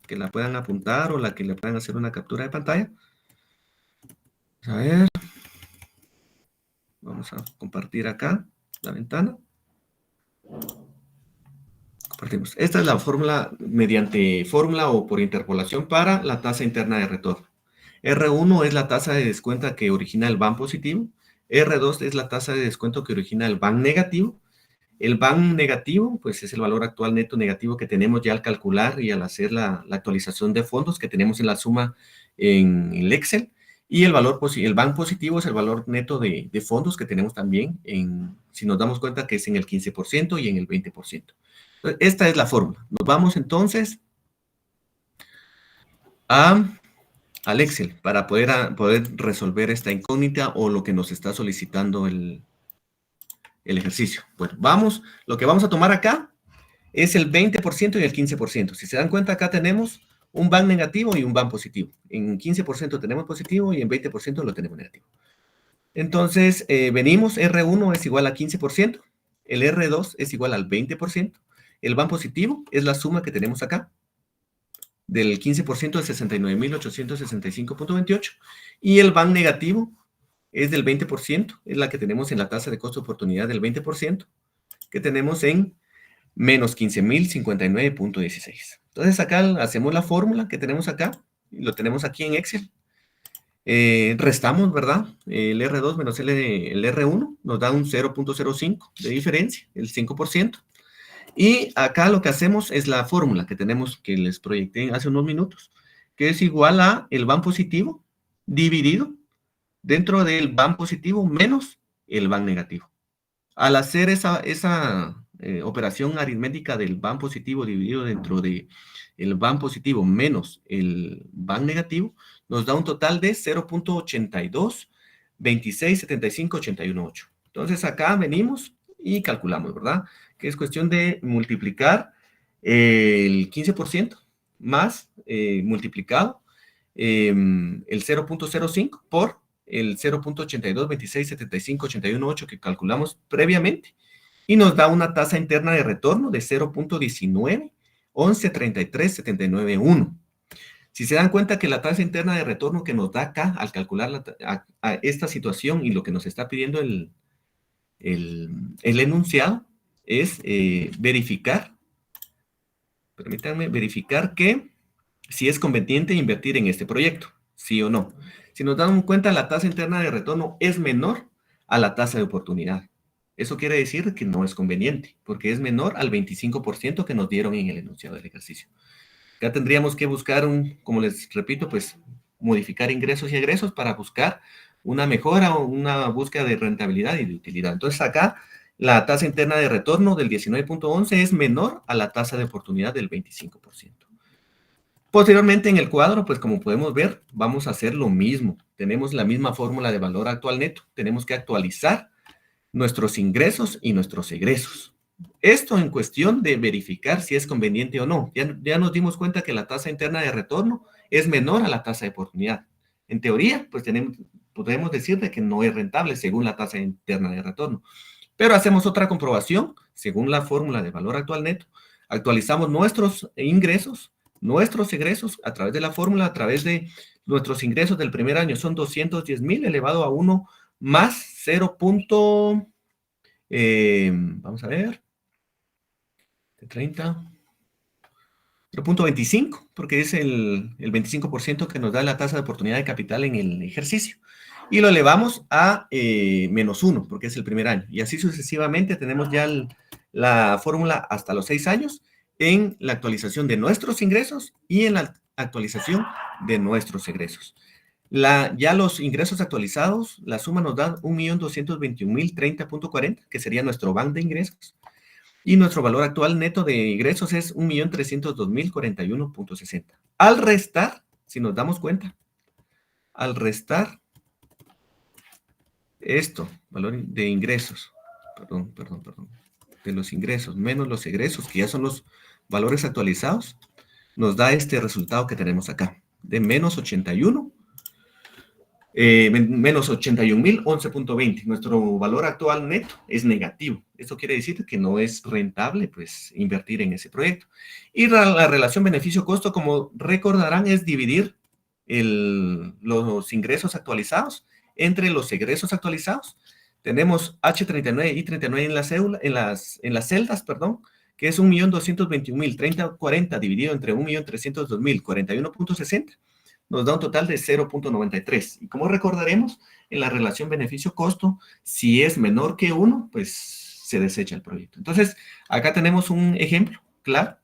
que la puedan apuntar o la que le puedan hacer una captura de pantalla. A ver. Vamos a compartir acá la ventana. Compartimos. Esta es la fórmula mediante fórmula o por interpolación para la tasa interna de retorno. R1 es la tasa de descuento que origina el BAN positivo. R2 es la tasa de descuento que origina el BAN negativo. El BAN negativo, pues es el valor actual neto negativo que tenemos ya al calcular y al hacer la actualización de fondos que tenemos en la suma en el Excel. Y el BAN positivo es el valor neto de fondos que tenemos también, si nos damos cuenta que es en el 15% y en el 20%. Entonces, esta es la fórmula. Nos vamos entonces al Excel para poder resolver esta incógnita o lo que nos está solicitando el ejercicio. Bueno, lo que vamos a tomar acá es el 20% y el 15%. Si se dan cuenta, acá tenemos un BAN negativo y un BAN positivo. En 15% tenemos positivo y en 20% lo tenemos negativo. Entonces, venimos, R1 es igual a 15%, el R2 es igual al 20%, el BAN positivo es la suma que tenemos acá, del 15% de 69.865.28, y el BAN negativo es del 20%, es la que tenemos en la tasa de costo de oportunidad del 20%, que tenemos en menos 15.059.16. Entonces acá hacemos la fórmula que tenemos acá, y lo tenemos aquí en Excel. Restamos, ¿verdad? El R2 menos el R1 nos da un 0.05 de diferencia, el 5%. Y acá lo que hacemos es la fórmula que tenemos, que les proyecté hace unos minutos, que es igual a el BAN positivo dividido dentro del BAN positivo menos el BAN negativo. Al hacer esa operación aritmética del BAN positivo dividido dentro del BAN positivo menos el BAN negativo, nos da un total de 0.82, 26, 75, 81, 8. Entonces acá venimos y calculamos, ¿verdad? Que es cuestión de multiplicar el 15% más multiplicado el 0.05 por el 0.82, 26, 75, 81, 8 que calculamos previamente y nos da una tasa interna de retorno de 0.19, 11, 33, 79, 1. Si se dan cuenta que la tasa interna de retorno que nos da acá al calcular a esta situación y lo que nos está pidiendo el enunciado es verificar, permítanme, verificar que si es conveniente invertir en este proyecto, sí o no. Si nos damos cuenta, la tasa interna de retorno es menor a la tasa de oportunidad. Eso quiere decir que no es conveniente, porque es menor al 25% que nos dieron en el enunciado del ejercicio. Acá tendríamos que buscar como les repito, pues modificar ingresos y egresos para buscar una mejora o una búsqueda de rentabilidad y de utilidad. Entonces acá la tasa interna de retorno del 19.11 es menor a la tasa de oportunidad del 25%. Posteriormente en el cuadro, pues como podemos ver, vamos a hacer lo mismo. Tenemos la misma fórmula de valor actual neto. Tenemos que actualizar nuestros ingresos y nuestros egresos. Esto en cuestión de verificar si es conveniente o no. Ya nos dimos cuenta que la tasa interna de retorno es menor a la tasa de oportunidad. En teoría, pues podemos decir de que no es rentable según la tasa interna de retorno. Pero hacemos otra comprobación, según la fórmula de valor actual neto. Actualizamos nuestros ingresos, nuestros egresos a través de la fórmula, a través de nuestros ingresos del primer año son 210,000 elevado a 1 más 0. Vamos a ver, de 30, 0.25, porque es el 25% que nos da la tasa de oportunidad de capital en el ejercicio. Y lo elevamos a menos 1, porque es el primer año. Y así sucesivamente tenemos ya la fórmula hasta los 6 años en la actualización de nuestros ingresos y en la actualización de nuestros egresos. Ya los ingresos actualizados, la suma nos da 1.221.030.40, que sería nuestro BAN de ingresos. Y nuestro valor actual neto de ingresos es 1.302.041.60. Al restar, si nos damos cuenta, al restar esto, valor de ingresos, de los ingresos menos los egresos, que ya son los valores actualizados, nos da este resultado que tenemos acá, de menos 81. menos 81.000, 11.20. Nuestro valor actual neto es negativo. Esto quiere decir que no es rentable, pues, invertir en ese proyecto. Y la relación beneficio-costo, como recordarán, es dividir los ingresos actualizados entre los egresos actualizados. Tenemos H39 y 39 en las celdas, perdón, que es 1.221.000, 3040 dividido entre 1.302.000, 41.60, nos da un total de 0.93. Y como recordaremos, en la relación beneficio-costo, si es menor que 1, pues se desecha el proyecto. Entonces, acá tenemos un ejemplo claro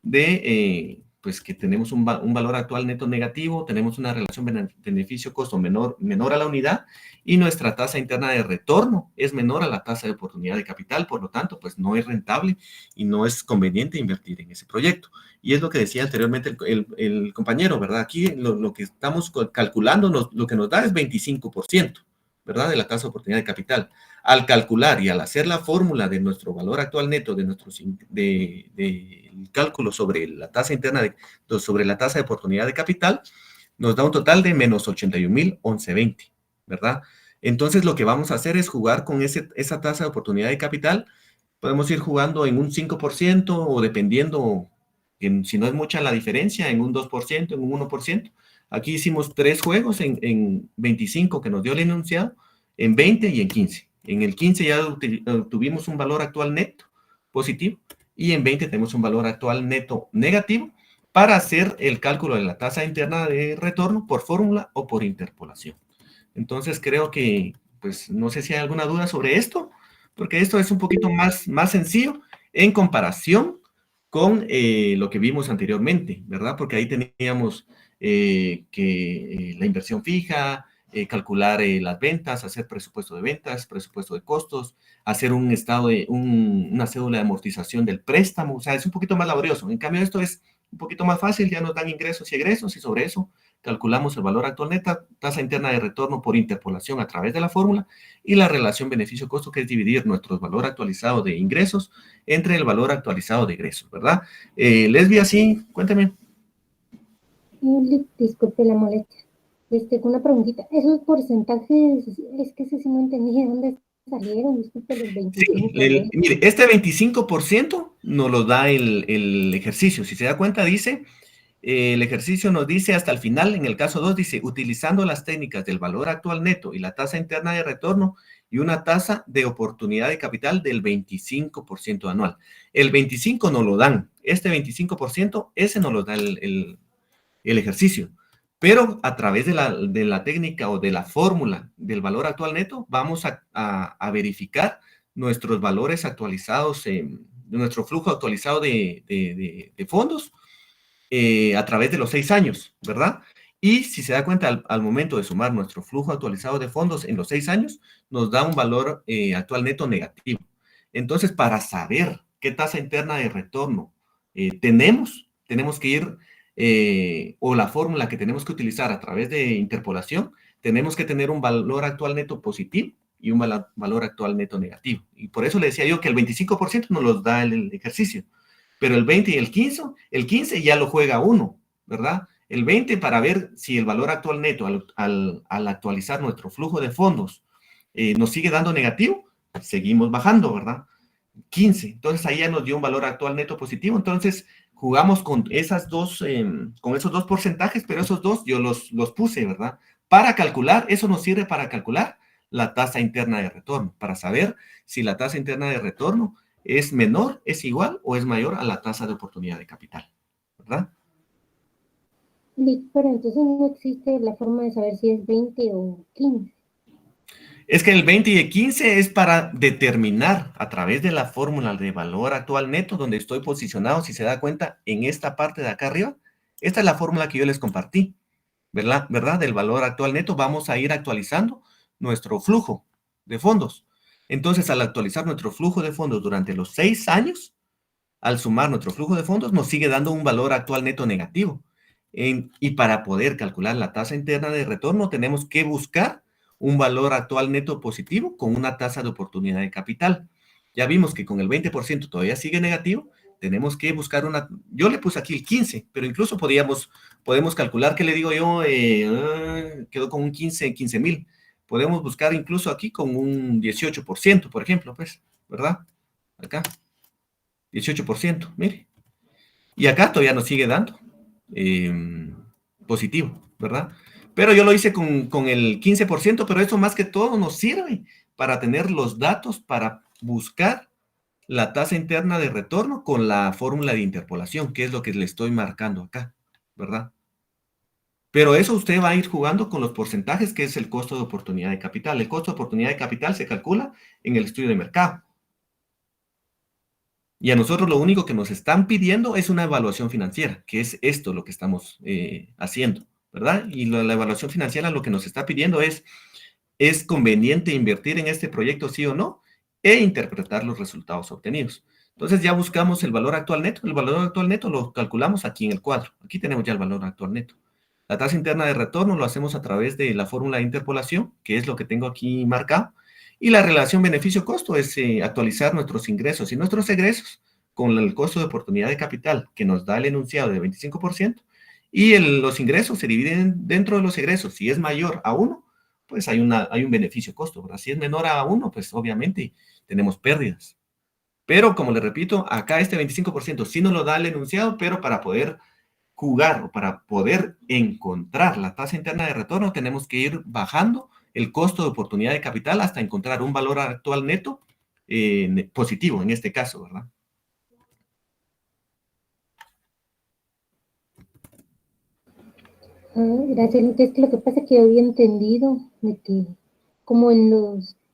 de pues que tenemos un valor actual neto negativo, tenemos una relación beneficio-costo menor a la unidad y nuestra tasa interna de retorno es menor a la tasa de oportunidad de capital, por lo tanto, pues no es rentable y no es conveniente invertir en ese proyecto. Y es lo que decía anteriormente el compañero, ¿verdad? Aquí lo que estamos calculando, lo que nos da es 25%, ¿verdad? De la tasa de oportunidad de capital. Al calcular y al hacer la fórmula de nuestro valor actual neto, el cálculo sobre la tasa interna, sobre la tasa de oportunidad de capital, nos da un total de menos 81.011.20, ¿verdad? Entonces, lo que vamos a hacer es jugar con esa tasa de oportunidad de capital. Podemos ir jugando en un 5% o dependiendo, si no es mucha la diferencia, en un 2%, en un 1%. Aquí hicimos 3 juegos en 25 que nos dio el enunciado, en 20 y en 15. En el 15 ya tuvimos un valor actual neto positivo y en 20 tenemos un valor actual neto negativo para hacer el cálculo de la tasa interna de retorno por fórmula o por interpolación. Entonces creo que, pues no sé si hay alguna duda sobre esto, porque esto es un poquito más sencillo en comparación con lo que vimos anteriormente, ¿verdad? Porque ahí teníamos que la inversión fija, calcular las ventas, hacer presupuesto de ventas, presupuesto de costos, hacer un estado una cédula de amortización del préstamo, o sea, es un poquito más laborioso. En cambio, esto es un poquito más fácil, ya nos dan ingresos y egresos y sobre eso calculamos el valor actual neta, tasa interna de retorno por interpolación a través de la fórmula y la relación beneficio-costo, que es dividir nuestro valor actualizado de ingresos entre el valor actualizado de egresos, ¿verdad? Lesbia, sí, cuéntame. Disculpe la molestia. Una preguntita. Esos porcentajes, es que ese sí no entendí de dónde salieron. Disculpe, los 25. Sí, mire, este 25% nos lo da el ejercicio. Si se da cuenta, dice, el ejercicio nos dice hasta el final, en el caso 2, dice, utilizando las técnicas del valor actual neto y la tasa interna de retorno y una tasa de oportunidad de capital del 25% anual. El 25% nos lo dan. Este 25%, ese nos lo da el ejercicio. Pero a través de la técnica o de la fórmula del valor actual neto, vamos a verificar nuestros valores actualizados, nuestro flujo actualizado de fondos a través de los 6 años, ¿verdad? Y si se da cuenta, al momento de sumar nuestro flujo actualizado de fondos en los 6 años, nos da un valor actual neto negativo. Entonces, para saber qué tasa interna de retorno tenemos que ir, o la fórmula que tenemos que utilizar a través de interpolación, tenemos que tener un valor actual neto positivo y un valor actual neto negativo. Y por eso le decía yo que el 25% nos los da el ejercicio, pero el 20 y el 15 ya lo juega uno, ¿verdad? El 20 para ver si el valor actual neto al actualizar nuestro flujo de fondos nos sigue dando negativo, seguimos bajando, ¿verdad? 15, entonces ahí ya nos dio un valor actual neto positivo, entonces jugamos con esos dos porcentajes, pero esos dos yo los puse, ¿verdad? Para calcular, eso nos sirve para calcular la tasa interna de retorno, para saber si la tasa interna de retorno es menor, es igual o es mayor a la tasa de oportunidad de capital, ¿verdad? Pero entonces no existe la forma de saber si es 20 o 15. Es que el 20 y el 15 es para determinar a través de la fórmula de valor actual neto, donde estoy posicionado, si se da cuenta, en esta parte de acá arriba. Esta es la fórmula que yo les compartí, ¿verdad? Del valor actual neto vamos a ir actualizando nuestro flujo de fondos. Entonces, al actualizar nuestro flujo de fondos durante los 6 años, al sumar nuestro flujo de fondos, nos sigue dando un valor actual neto negativo. Y para poder calcular la tasa interna de retorno, tenemos que buscar un valor actual neto positivo con una tasa de oportunidad de capital. Ya vimos que con el 20% todavía sigue negativo, tenemos que buscar yo le puse aquí el 15, pero incluso podemos calcular, ¿qué le digo yo? Quedó con un 15,000. Podemos buscar incluso aquí con un 18%, por ejemplo, pues, ¿verdad? Acá, 18%, mire. Y acá todavía nos sigue dando positivo, ¿verdad? Pero yo lo hice con el 15%, pero eso más que todo nos sirve para tener los datos para buscar la tasa interna de retorno con la fórmula de interpolación, que es lo que le estoy marcando acá, ¿verdad? Pero eso usted va a ir jugando con los porcentajes, que es el costo de oportunidad de capital. El costo de oportunidad de capital se calcula en el estudio de mercado. Y a nosotros lo único que nos están pidiendo es una evaluación financiera, que es esto lo que estamos haciendo, ¿verdad? Y la evaluación financiera lo que nos está pidiendo ¿es conveniente invertir en este proyecto, sí o no? E interpretar los resultados obtenidos. Entonces ya buscamos el valor actual neto. El valor actual neto lo calculamos aquí en el cuadro. Aquí tenemos ya el valor actual neto. La tasa interna de retorno lo hacemos a través de la fórmula de interpolación, que es lo que tengo aquí marcado. Y la relación beneficio-costo es actualizar nuestros ingresos y nuestros egresos con el costo de oportunidad de capital que nos da el enunciado de 25%. Y los ingresos se dividen dentro de los egresos. Si es mayor a 1, pues hay un beneficio-costo, ¿verdad? Si es menor a 1, pues obviamente tenemos pérdidas. Pero, como le repito, acá este 25% sí nos lo da el enunciado, pero para poder jugar o para poder encontrar la tasa interna de retorno, tenemos que ir bajando el costo de oportunidad de capital hasta encontrar un valor actual neto positivo, en este caso, ¿verdad? Gracias, Luis. Es que lo que pasa es que yo había entendido de que como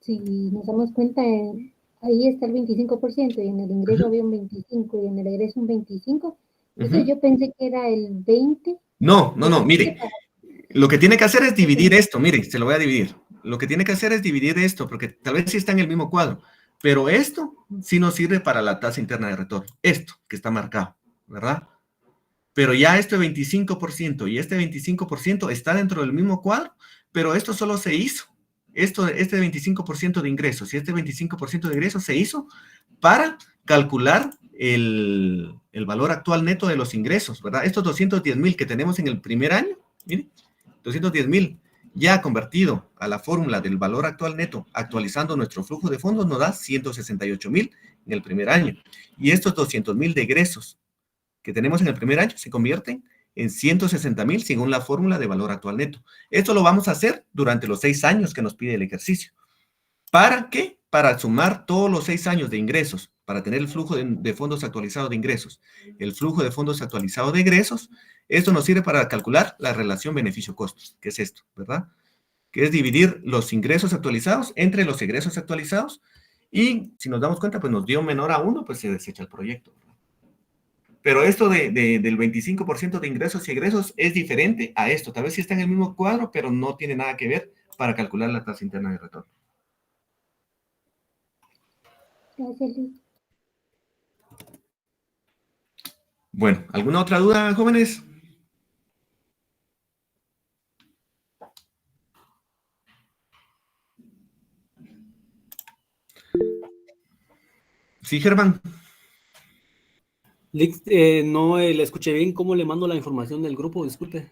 si nos damos cuenta, ahí está el 25% y en el ingreso había un 25 y en el egreso un 25. Entonces yo pensé que era el 20. No, mire, lo que tiene que hacer es dividir esto, mire, se lo voy a dividir. Lo que tiene que hacer es dividir esto, porque tal vez sí está en el mismo cuadro, pero esto sí nos sirve para la tasa interna de retorno, esto que está marcado, ¿verdad? Pero ya este 25% y este 25% está dentro del mismo cuadro, pero esto solo se hizo. Este 25% de ingresos y este 25% de ingresos se hizo para calcular el valor actual neto de los ingresos, ¿verdad? Estos 210,000 que tenemos en el primer año, miren, 210,000 ya convertido a la fórmula del valor actual neto, actualizando nuestro flujo de fondos, nos da 168,000 en el primer año. Y estos 200,000 de egresos que tenemos en el primer año se convierten en 160,000 según la fórmula de valor actual neto. Esto lo vamos a hacer durante los 6 años que nos pide el ejercicio. ¿Para qué? Para sumar todos los 6 años de ingresos, para tener el flujo de fondos actualizado de ingresos, el flujo de fondos actualizado de egresos. Esto nos sirve para calcular la relación beneficio-costos, que es esto, ¿verdad? Que es dividir los ingresos actualizados entre los egresos actualizados, y si nos damos cuenta, pues nos dio menor a 1, pues se desecha el proyecto. Pero esto del 25% de ingresos y egresos es diferente a esto. Tal vez sí está en el mismo cuadro, pero no tiene nada que ver para calcular la tasa interna de retorno. Gracias, Luis. Bueno, ¿alguna otra duda, jóvenes? Sí, Germán. No le escuché bien. ¿Cómo le mando la información del grupo? Disculpe.